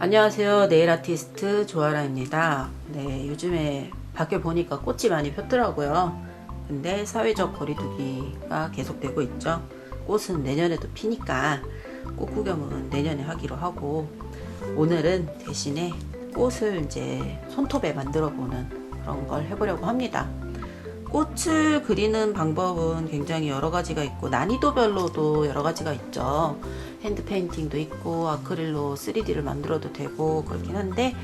안녕하세요. 네일 아티스트 조아라입니다. 네, 요즘에 밖에 보니까 꽃이 많이 폈더라고요. 근데 사회적 거리두기가 계속되고 있죠. 꽃은 내년에도 피니까 꽃 구경은 내년에 하기로 하고, 오늘은 대신에 꽃을 이제 손톱에 만들어 보는 그런 걸 해보려고 합니다. 꽃을 그리는 방법은 굉장히 여러 가지가 있고 난이도별로도 여러 가지가 있죠. 핸드 페인팅도 있고 아크릴로 3D를 만들어도 되고 그렇긴 한데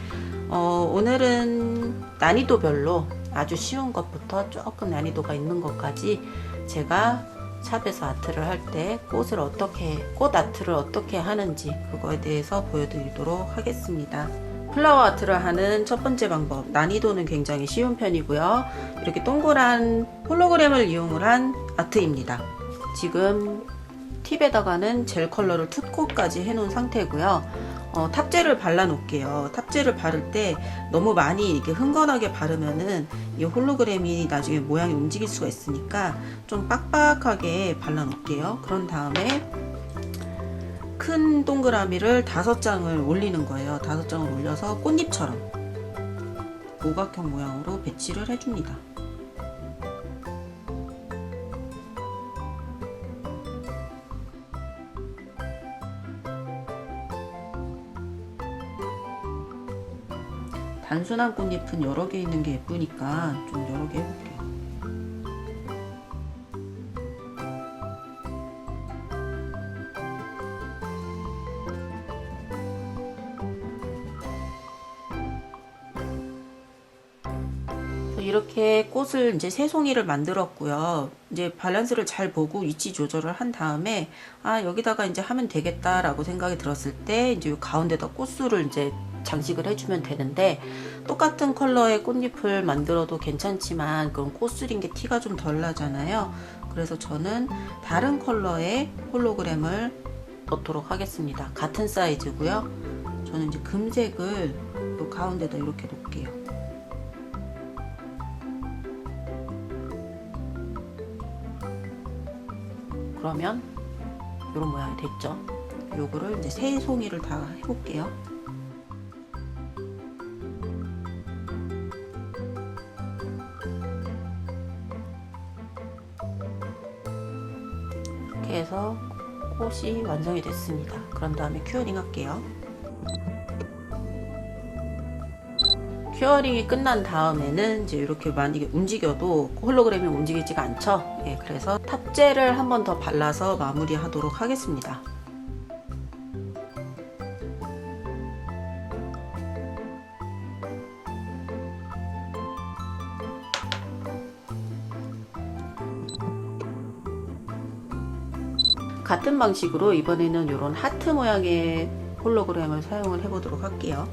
오늘은 난이도별로 아주 쉬운 것부터 조금 난이도가 있는 것까지 제가 샵에서 아트를 할 때 꽃 아트를 어떻게 하는지 그거에 대해서 보여드리도록 하겠습니다. 플라워 아트를 하는 첫 번째 방법, 난이도는 굉장히 쉬운 편이고요. 이렇게 동그란 홀로그램을 이용을 한 아트입니다. 지금 팁에다가는 젤 컬러를 2코까지 해놓은 상태고요. 탑재를 발라 놓을게요. 탑재를 바를 때 너무 많이 이렇게 흥건하게 바르면은 이 홀로그램이 나중에 모양이 움직일 수가 있으니까 좀 빡빡하게 발라 놓을게요. 그런 다음에 큰 동그라미를 5장을 올리는 거예요. 5장을 올려서 꽃잎처럼 오각형 모양으로 배치를 해줍니다. 단순한 꽃잎은 여러 개 있는 게 예쁘니까 좀 여러 개 해볼게요. 이렇게 꽃을 이제 세 송이를 만들었고요. 이제 밸런스를 잘 보고 위치 조절을 한 다음에 여기다가 이제 하면 되겠다라고 생각이 들었을 때 이제 이 가운데다 꽃술을 이제 장식을 해주면 되는데, 똑같은 컬러의 꽃잎을 만들어도 괜찮지만 그럼 꽃술인 게 티가 좀 덜 나잖아요. 그래서 저는 다른 컬러의 홀로그램을 넣도록 하겠습니다. 같은 사이즈고요. 저는 이제 금색을 이 가운데다 이렇게 놓을게요. 그러면 이런 모양이 됐죠. 요거를 이제 세 송이를 다 해볼게요. 이렇게 해서 꽃이 완성이 됐습니다. 그런 다음에 큐어링 할게요. 큐어링이 끝난 다음에는 이제 이렇게 만약에 움직여도 홀로그램이 움직이지가 않죠. 그래서 탑재를 한 번 더 발라서 마무리 하도록 하겠습니다. 같은 방식으로 이번에는 이런 하트 모양의 홀로그램을 사용을 해보도록 할게요.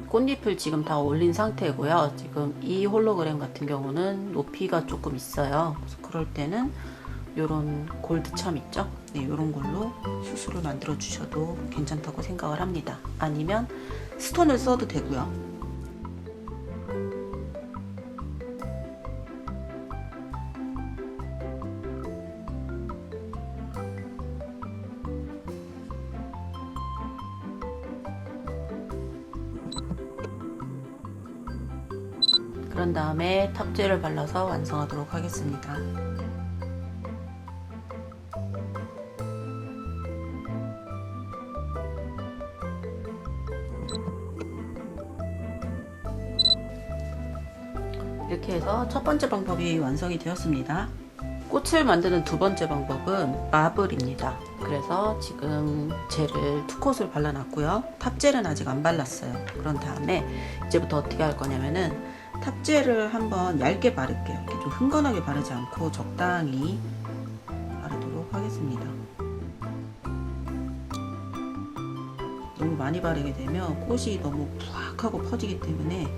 꽃잎을 지금 다 올린 상태고요. 지금 이 홀로그램 같은 경우는 높이가 조금 있어요. 그래서 그럴 때는 이런 골드참 있죠? 네, 이런 걸로 수술을 만들어 주셔도 괜찮다고 생각을 합니다. 아니면 스톤을 써도 되고요. 그런 다음에 탑재를 발라서 완성하도록 하겠습니다. 이렇게 해서 첫 번째 방법이 완성이 되었습니다. 꽃을 만드는 두 번째 방법은 마블입니다. 그래서 지금 젤을 2콧을 발라놨고요. 탑젤은 아직 안 발랐어요. 그런 다음에 이제부터 어떻게 할 거냐면은 탑젤을 한번 얇게 바를게요. 이렇게 좀 흥건하게 바르지 않고 적당히 바르도록 하겠습니다. 너무 많이 바르게 되면 꽃이 너무 푸악 하고 퍼지기 때문에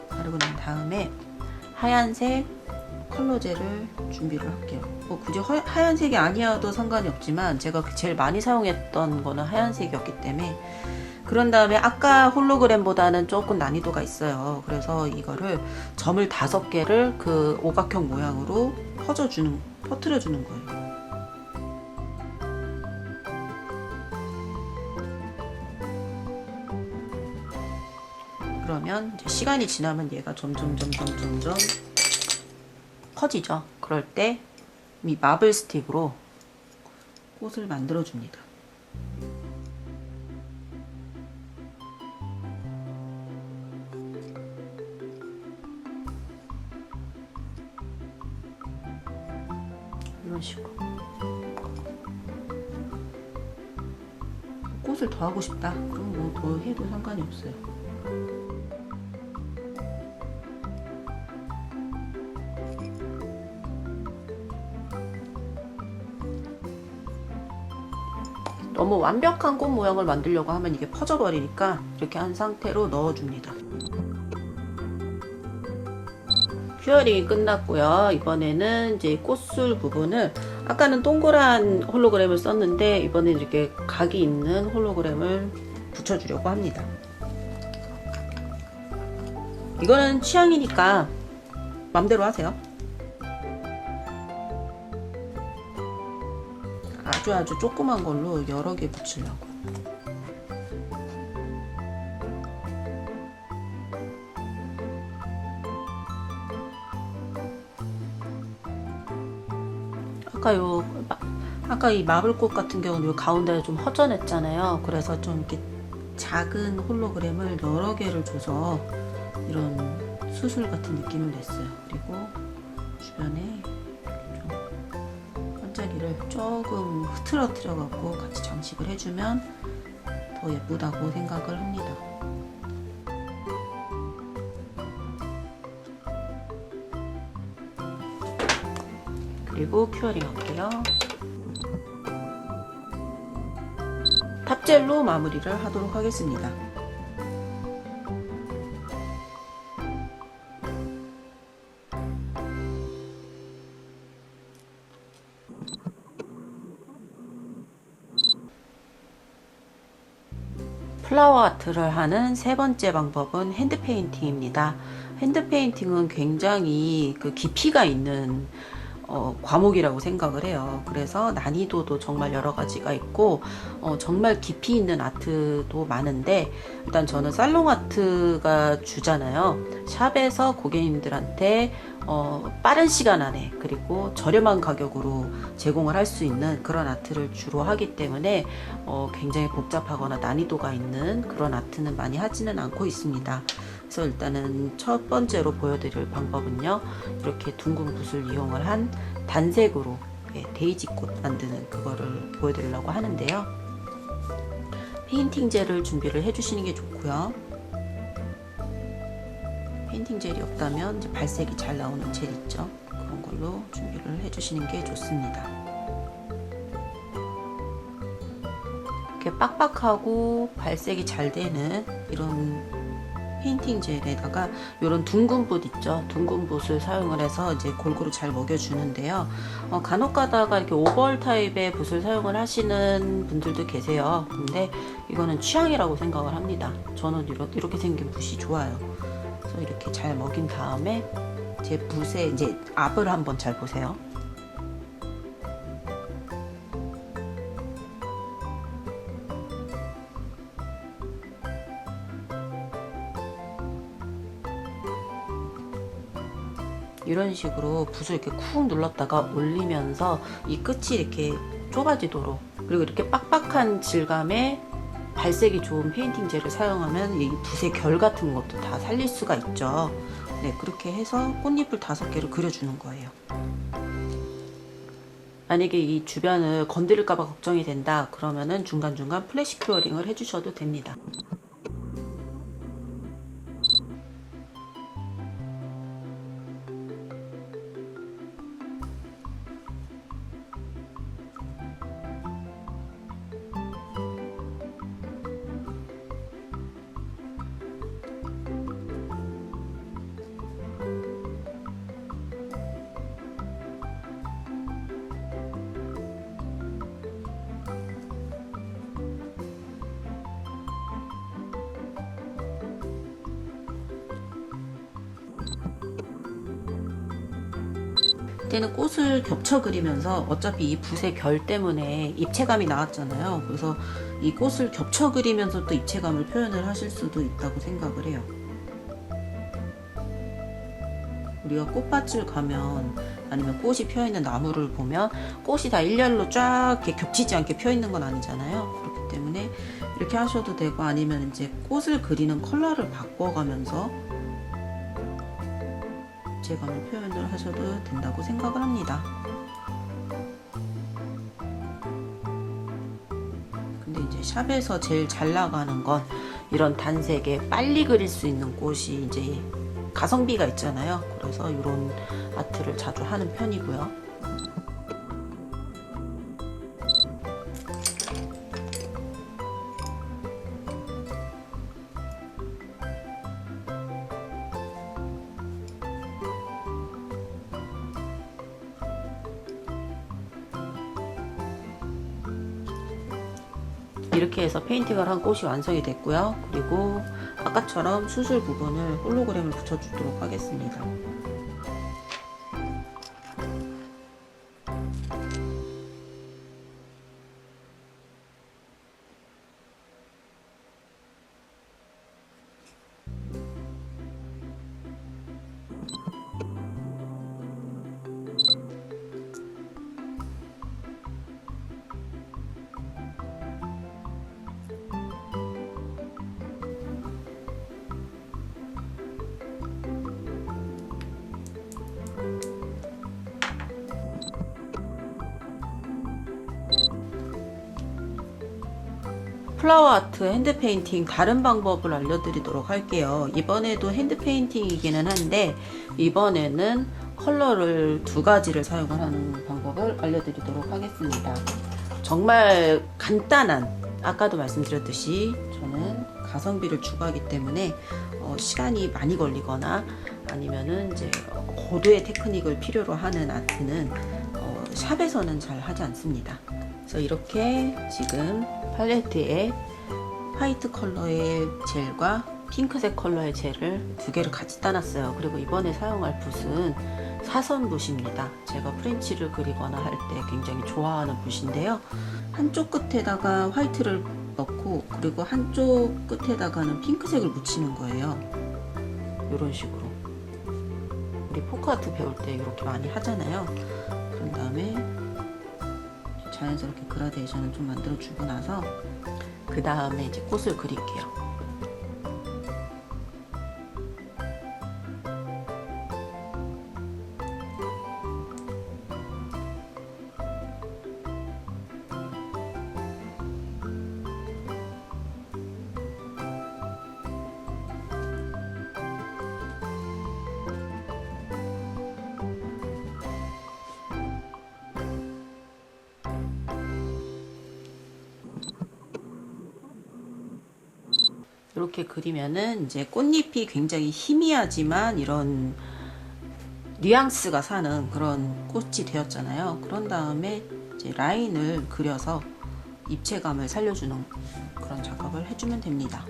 바르고 난 다음에 하얀색 컬러젤을 준비를 할게요. 뭐 굳이 하얀색이 아니어도 상관이 없지만 제가 제일 많이 사용했던 거는 하얀색이었기 때문에. 그런 다음에 아까 홀로그램보다는 조금 난이도가 있어요. 그래서 이거를 점을 5개를 그 오각형 모양으로 퍼뜨려주는 거예요. 그러면 이제 시간이 지나면 얘가 점점 커지죠. 그럴 때 이 마블 스틱으로 꽃을 만들어 줍니다. 이런 식으로. 꽃을 더 하고 싶다. 그럼 뭐 더 해도 상관이 없어요. 너무 완벽한 꽃 모양을 만들려고 하면 이게 퍼져 버리니까 이렇게 한 상태로 넣어줍니다. 큐어링이 끝났고요. 이번에는 이제 꽃술 부분을, 아까는 동그란 홀로그램을 썼는데 이번엔 이렇게 각이 있는 홀로그램을 붙여주려고 합니다. 이거는 취향이니까 맘대로 하세요. 아주 조그만 걸로 여러 개 붙이려고. 아까 이 마블꽃 같은 경우는 요 가운데가 좀 허전했잖아요. 그래서 좀 이렇게 작은 홀로그램을 여러 개를 줘서 이런 수술 같은 느낌을 냈어요. 그리고 주변에 좀 반짝이를 조금 흐트러뜨려 갖고 같이 장식을 해주면 더 예쁘다고 생각을 합니다. 그리고 큐어링 할게요. 탑젤로 마무리를 하도록 하겠습니다. 플라워 아트를 하는 세 번째 방법은 핸드 페인팅입니다. 핸드 페인팅은 굉장히 그 깊이가 있는 과목이라고 생각을 해요. 그래서 난이도도 정말 여러 가지가 있고 정말 깊이 있는 아트도 많은데, 일단 저는 살롱 아트가 주잖아요. 샵에서 고객님들한테 빠른 시간 안에 그리고 저렴한 가격으로 제공을 할 수 있는 그런 아트를 주로 하기 때문에 굉장히 복잡하거나 난이도가 있는 그런 아트는 많이 하지는 않고 있습니다. 그래서 일단은 첫 번째로 보여드릴 방법은요, 이렇게 둥근 붓을 이용을 한 단색으로 데이지꽃 만드는 그거를 보여드리려고 하는데요. 페인팅 젤을 준비를 해주시는 게 좋고요. 페인팅 젤이 없다면 이제 발색이 잘 나오는 젤 있죠, 그런 걸로 준비를 해주시는 게 좋습니다. 이렇게 빡빡하고 발색이 잘 되는 이런 페인팅 젤에다가 이런 둥근 붓 있죠, 둥근 붓을 사용을 해서 이제 골고루 잘 먹여주는데요. 간혹 가다가 이렇게 오벌 타입의 붓을 사용을 하시는 분들도 계세요. 근데 이거는 취향이라고 생각을 합니다. 저는 이렇게 생긴 붓이 좋아요. 그래서 이렇게 잘 먹인 다음에 제 붓에 이제 압을 한번 잘 보세요. 이런 식으로 붓을 이렇게 쿡 눌렀다가 올리면서 이 끝이 이렇게 좁아지도록, 그리고 이렇게 빡빡한 질감의 발색이 좋은 페인팅 젤을 사용하면 이 붓의 결 같은 것도 다 살릴 수가 있죠. 네, 그렇게 해서 꽃잎을 5개를 그려주는 거예요. 만약에 이 주변을 건드릴까봐 걱정이 된다 그러면은 중간중간 플래시 큐어링을 해주셔도 됩니다. 이때는 꽃을 겹쳐 그리면서 어차피 이 붓의 결 때문에 입체감이 나왔잖아요. 그래서 이 꽃을 겹쳐 그리면서 또 입체감을 표현을 하실 수도 있다고 생각을 해요. 우리가 꽃밭을 가면 아니면 꽃이 피어있는 나무를 보면 꽃이 다 일렬로 쫙 이렇게 겹치지 않게 피어있는 건 아니잖아요. 그렇기 때문에 이렇게 하셔도 되고, 아니면 이제 꽃을 그리는 컬러를 바꿔가면서 입체감을 표현을 하셔도 된다고 생각을 합니다. 근데 이제 샵에서 제일 잘 나가는 건 이런 단색에 빨리 그릴 수 있는 꽃이 이제 가성비가 있잖아요. 그래서 이런 아트를 자주 하는 편이고요. 이렇게 해서 페인팅을 한 꽃이 완성이 됐고요. 그리고 아까처럼 수술 부분을 홀로그램을 붙여주도록 하겠습니다. 플라워 아트 핸드 페인팅 다른 방법을 알려드리도록 할게요. 이번에도 핸드 페인팅이기는 한데 이번에는 컬러를 2가지를 사용을 하는 방법을 알려드리도록 하겠습니다. 정말 간단한, 아까도 말씀드렸듯이 저는 가성비를 추구하기 때문에 시간이 많이 걸리거나 아니면은 이제 고도의 테크닉을 필요로 하는 아트는 샵에서는 잘 하지 않습니다. 그래서 이렇게 지금 팔레트에 화이트 컬러의 젤과 핑크색 컬러의 젤을 2개를 같이 따놨어요. 그리고 이번에 사용할 붓은 사선 붓입니다. 제가 프렌치를 그리거나 할 때 굉장히 좋아하는 붓인데요. 한쪽 끝에다가 화이트를 넣고 그리고 한쪽 끝에다가는 핑크색을 묻히는 거예요. 이런 식으로 우리 포크아트 배울 때 이렇게 많이 하잖아요. 그런 다음에 자연스럽게 그라데이션을 좀 만들어 주고 나서 그 다음에 이제 꽃을 그릴게요. 이렇게 그리면은 이제 꽃잎이 굉장히 희미하지만 이런 뉘앙스가 사는 그런 꽃이 되었잖아요. 그런 다음에 이제 라인을 그려서 입체감을 살려주는 그런 작업을 해주면 됩니다.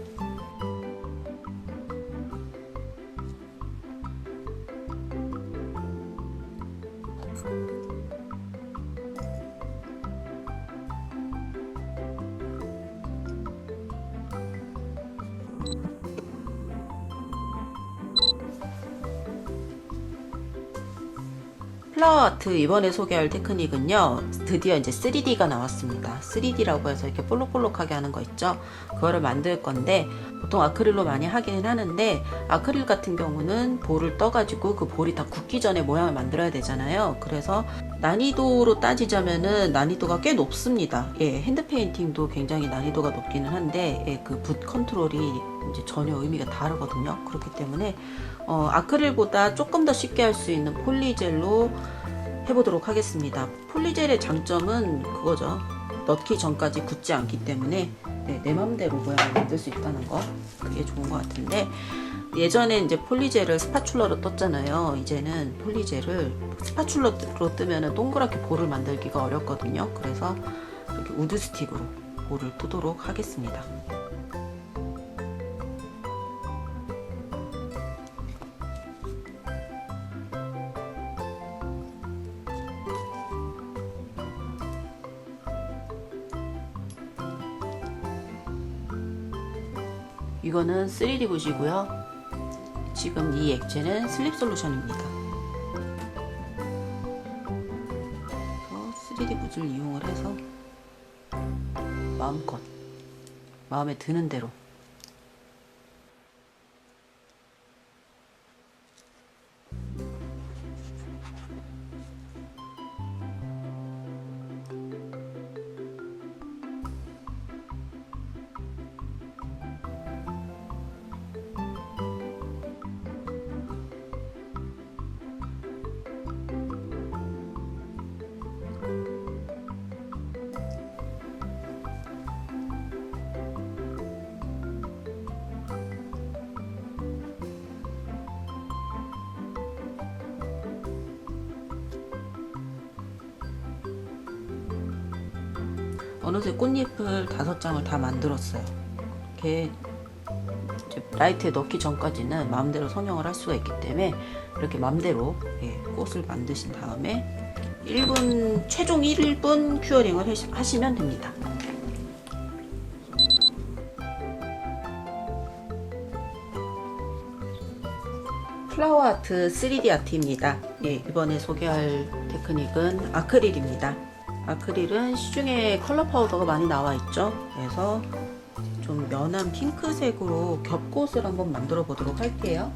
플라워 아트 이번에 소개할 테크닉은요, 드디어 이제 3D가 나왔습니다. 3D라고 해서 이렇게 볼록볼록하게 하는 거 있죠. 그거를 만들 건데, 보통 아크릴로 많이 하기는 하는데, 아크릴 같은 경우는 볼을 떠가지고 그 볼이 다 굳기 전에 모양을 만들어야 되잖아요. 그래서 난이도로 따지자면은 난이도가 꽤 높습니다. 예, 핸드 페인팅도 굉장히 난이도가 높기는 한데, 예, 그 붓 컨트롤이 이제 전혀 의미가 다르거든요. 그렇기 때문에 아크릴보다 조금 더 쉽게 할 수 있는 폴리젤로 해보도록 하겠습니다. 폴리젤의 장점은 그거죠. 넣기 전까지 굳지 않기 때문에 내 맘대로 모양을 만들 수 있다는 거, 그게 좋은 것 같은데, 예전에 이제 폴리젤을 스파츌러로 떴잖아요. 이제는 폴리젤을 스파츌러로 뜨면은 동그랗게 볼을 만들기가 어렵거든요. 그래서 이렇게 우드 스틱으로 볼을 뜨도록 하겠습니다. 이거는 3D 붓이고요. 지금 이 액체는 슬립 솔루션입니다. 3D 붓을 이용을 해서 마음껏 마음에 드는 대로 어느새 꽃잎을 5장을 다 만들었어요. 이렇게 라이트에 넣기 전까지는 마음대로 선형을 할 수가 있기 때문에 이렇게 마음대로 꽃을 만드신 다음에 1분, 최종 1분 큐어링을 하시면 됩니다. 플라워 아트 3D 아트입니다. 이번에 소개할 테크닉은 아크릴입니다. 아크릴은 시중에 컬러 파우더가 많이 나와 있죠. 그래서 좀 연한 핑크색으로 겹꽃을 한번 만들어 보도록 할게요.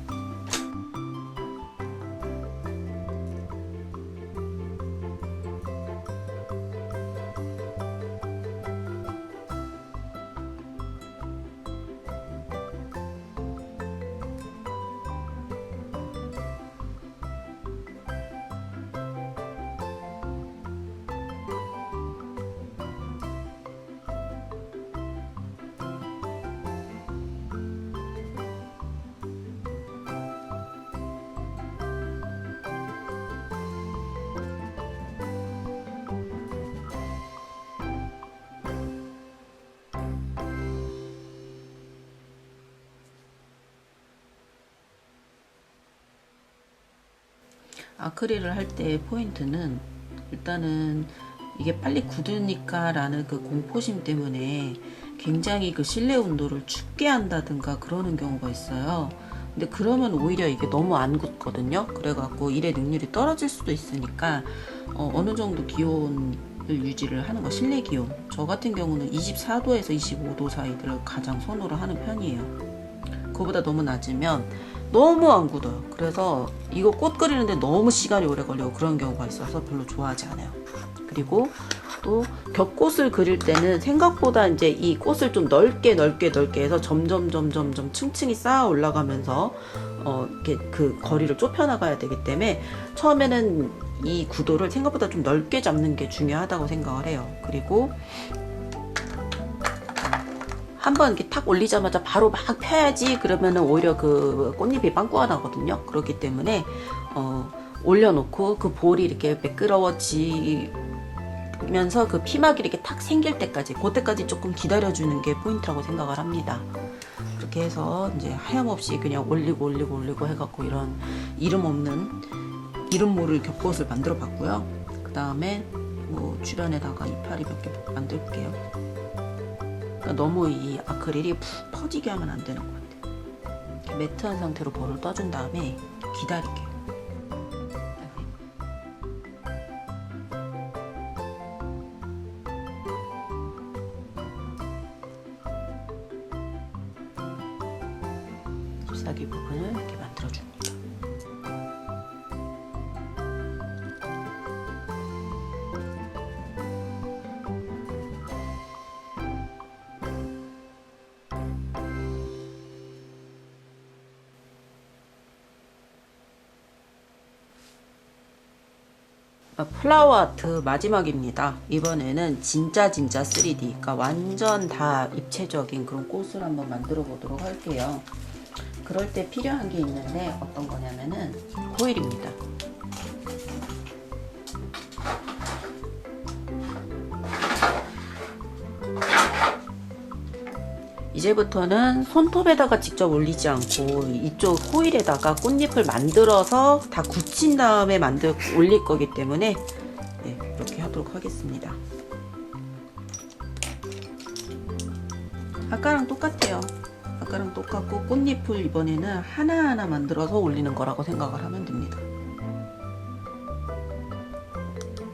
아크릴을 할 때 포인트는 일단은 이게 빨리 굳으니까 라는 그 공포심 때문에 굉장히 그 실내 온도를 춥게 한다든가 그러는 경우가 있어요. 근데 그러면 오히려 이게 너무 안 굳거든요. 그래갖고 일의 능률이 떨어질 수도 있으니까 어느 정도 기온을 유지를 하는 거, 실내 기온. 저 같은 경우는 24도에서 25도 사이를 가장 선호를 하는 편이에요. 그거보다 너무 낮으면 너무 안 굳어요. 그래서 이거 꽃 그리는데 너무 시간이 오래 걸리고 그런 경우가 있어서 별로 좋아하지 않아요. 그리고 또 겹꽃을 그릴 때는 생각보다 이제 이 꽃을 좀 넓게 해서 점점 층층이 쌓아 올라가면서 이렇게 그 거리를 좁혀 나가야 되기 때문에 처음에는 이 구도를 생각보다 좀 넓게 잡는 게 중요하다고 생각을 해요. 그리고 한번 이렇게 탁 올리자마자 바로 막 펴야지. 그러면은 오히려 그 꽃잎이 빵꾸가 나거든요. 그렇기 때문에 올려놓고 그 볼이 이렇게 매끄러워지면서 그 피막이 이렇게 탁 생길 때까지, 그때까지 조금 기다려주는 게 포인트라고 생각을 합니다. 그렇게 해서 이제 하염없이 그냥 올리고 해갖고 이런 이름 모를 겹꽃을 만들어 봤고요. 그 다음에 뭐 주변에다가 이파리 몇 개 만들게요. 너무 이 아크릴이 푹 퍼지게 하면 안 되는 것 같아요. 이렇게 매트한 상태로 볼을 떠준 다음에 기다릴게요. 잎사귀 부분을 이렇게 만들어줍니다. 플라워 아트 마지막입니다. 이번에는 진짜 3D, 그러니까 완전 다 입체적인 그런 꽃을 한번 만들어 보도록 할게요. 그럴 때 필요한 게 있는데 어떤 거냐면은 호일입니다. 이제부터는 손톱에다가 직접 올리지 않고 이쪽 호일에다가 꽃잎을 만들어서 다 굳힌 다음에 올릴 거기 때문에 네, 이렇게 하도록 하겠습니다. 아까랑 똑같아요. 아까랑 똑같고 꽃잎을 이번에는 하나하나 만들어서 올리는 거라고 생각을 하면 됩니다.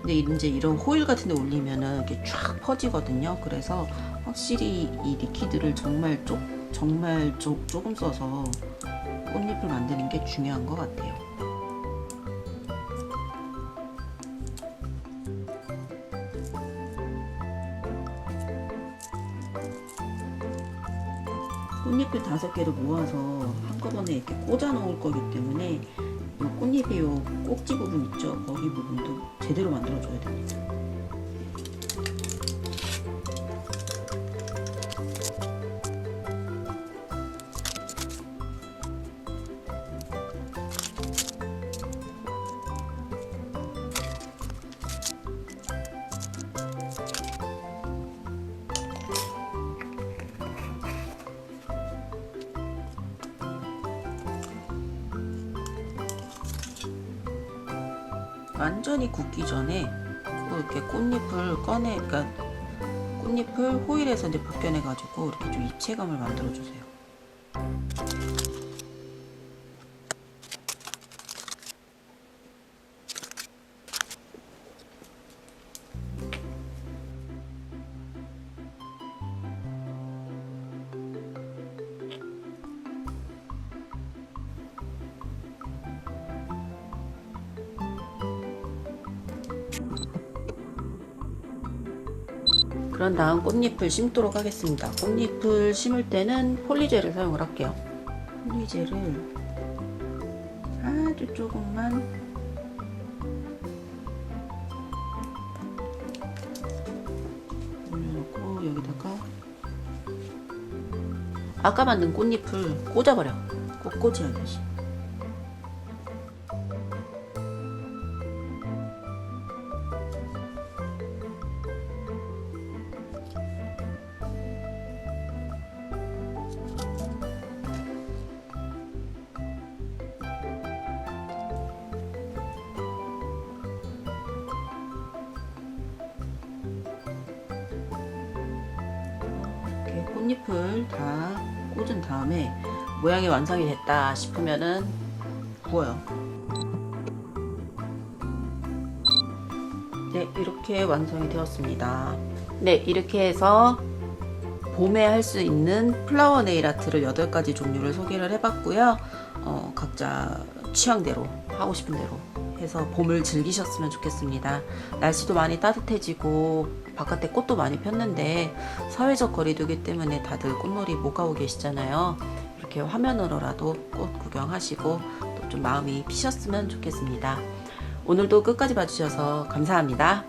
근데 이제 이런 호일 같은 데 올리면은 이렇게 쫙 퍼지거든요. 그래서 확실히 이 리퀴드를 정말 조금 써서 꽃잎을 만드는 게 중요한 것 같아요. 꽃잎을 5개를 모아서 한꺼번에 이렇게 꽂아 놓을 거기 때문에 이 꽃잎의 요 꼭지 부분 있죠? 거기 부분도 제대로 만들어 줘야 됩니다. 완전히 굳기 전에 이렇게 꽃잎을 그러니까 꽃잎을 호일에서 이제 벗겨내 가지고 이렇게 좀 입체감을 만들어 주세요. 그런 다음 꽃잎을 심도록 하겠습니다. 꽃잎을 심을 때는 폴리젤을 사용을 할게요. 폴리젤을 아주 조금만 올려놓고 여기다가 아까 만든 꽃잎을 꽂아버려. 꽂꽂이 하듯이. 꽃잎을 다 꽂은 다음에 모양이 완성이 됐다 싶으면은 구워요. 네, 이렇게 완성이 되었습니다. 네, 이렇게 해서 봄에 할 수 있는 플라워 네일 아트를 8가지 종류를 소개를 해봤고요. 각자 취향대로 하고 싶은 대로 해서 봄을 즐기셨으면 좋겠습니다. 날씨도 많이 따뜻해지고 바깥에 꽃도 많이 폈는데 사회적 거리두기 때문에 다들 꽃놀이 못 가고 계시잖아요. 이렇게 화면으로라도 꽃 구경하시고 또 좀 마음이 피셨으면 좋겠습니다. 오늘도 끝까지 봐주셔서 감사합니다.